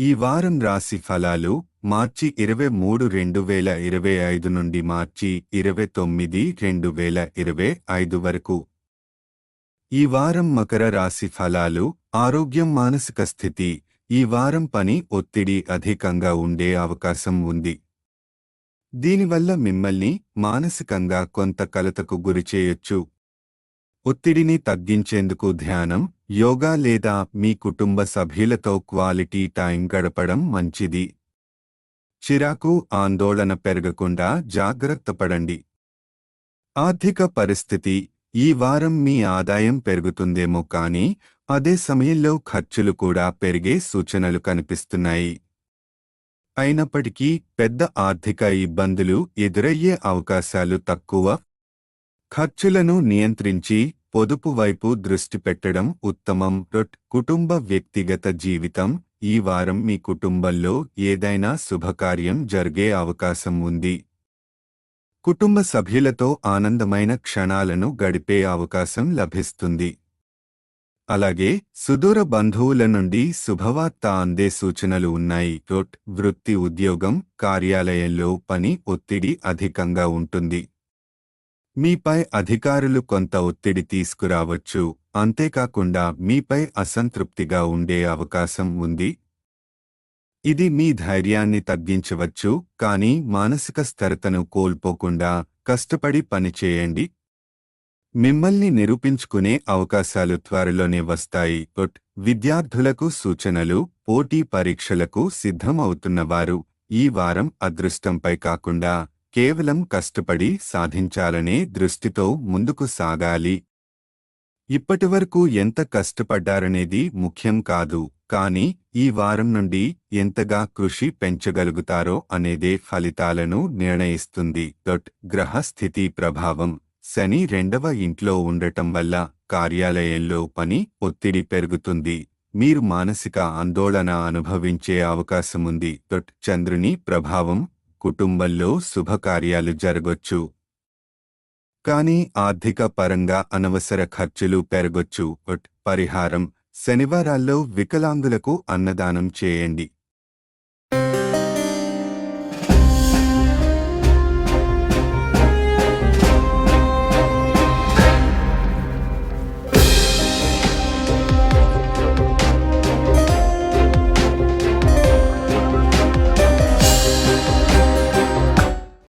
ఈ వారం రాశి ఫలాలు మార్చి 23 2025 నుండి మార్చి 29 2025 వరకు. ఈ వారం మకర రాశి ఫలాలు. ఆరోగ్యం మానసిక స్థితి. ఈ వారం పని ఒత్తిడి అధికంగా ఉండే అవకాశం ఉంది. దీనివల్ల మిమ్మల్ని మానసికంగా కొంత కలతకు గురిచేయొచ్చు. ఒత్తిడిని తగ్గించేందుకు ధ్యానం, యోగా లేదా మీ కుటుంబ సభ్యులతో క్వాలిటీ టైం గడపడం మంచిది. చిరాకు, ఆందోళన పెరగకుండా జాగ్రత్త పడండి. ఆర్థిక పరిస్థితి. ఈ వారం మీ ఆదాయం పెరుగుతుందేమో కానీ అదే సమయంలో ఖర్చులు కూడా పెరిగే సూచనలు కనిపిస్తున్నాయి. అయినప్పటికీ పెద్ద ఆర్థిక ఇబ్బందులు ఎదురయ్యే అవకాశాలు తక్కువ. ఖర్చులను నియంత్రించి పొదుపు వైపు దృష్టి పెట్టడం ఉత్తమం. కుటుంబ వ్యక్తిగత జీవితం. ఈ వారం మీ కుటుంబంలో ఏదైనా శుభకార్యం జరిగే అవకాశం ఉంది. కుటుంబ సభ్యులతో ఆనందమైన క్షణాలను గడిపే అవకాశం లభిస్తుంది. అలాగే సుదూర బంధువుల నుండి శుభవార్త అందే సూచనలు ఉన్నాయి. వృత్తి, ఉద్యోగం, కార్యాలయంలో పని ఒత్తిడి అధికంగా ఉంటుంది. మీపై అధికారులు కొంత ఒత్తిడి తీసుకురావచ్చు. అంతేకాకుండా మీపై అసంతృప్తిగా ఉండే అవకాశం ఉంది. ఇది మీ ధైర్యాన్ని తగ్గించవచ్చు, కానీ మానసిక స్థిరతను కోల్పోకుండా కష్టపడి పనిచేయండి. మిమ్మల్ని నిరూపించుకునే అవకాశాలు త్వరలోనే వస్తాయి. విద్యార్థులకు సూచనలు. పోటీ పరీక్షలకు సిద్ధమవుతున్నవారు ఈ వారం అదృష్టంపై కాకుండా కేవలం కష్టపడి సాధించాలనే దృష్టితో ముందుకు సాగాలి. ఇప్పటివరకు ఎంత కష్టపడ్డారనేది ముఖ్యం కాదు, కానీ ఈ వారం నుండి ఎంతగా కృషి పెంచగలుగుతారో అనేదే ఫలితాలను నిర్ణయిస్తుంది. గ్రహ స్థితి ప్రభావం. శని 2వ ఇంట్లో ఉండటం వల్ల కార్యాలయంలో పని ఒత్తిడి పెరుగుతుంది. మీరు మానసిక ఆందోళన అనుభవించే అవకాశముంది. చంద్రుని ప్రభావం. కుటుంబంలో శుభకార్యాలు జరగొచ్చు, కానీ ఆర్థిక పరంగా అనవసర ఖర్చులు పెరగొచ్చు. పరిహారం. శనివారాల్లో వికలాంగులకు అన్నదానం చేయండి.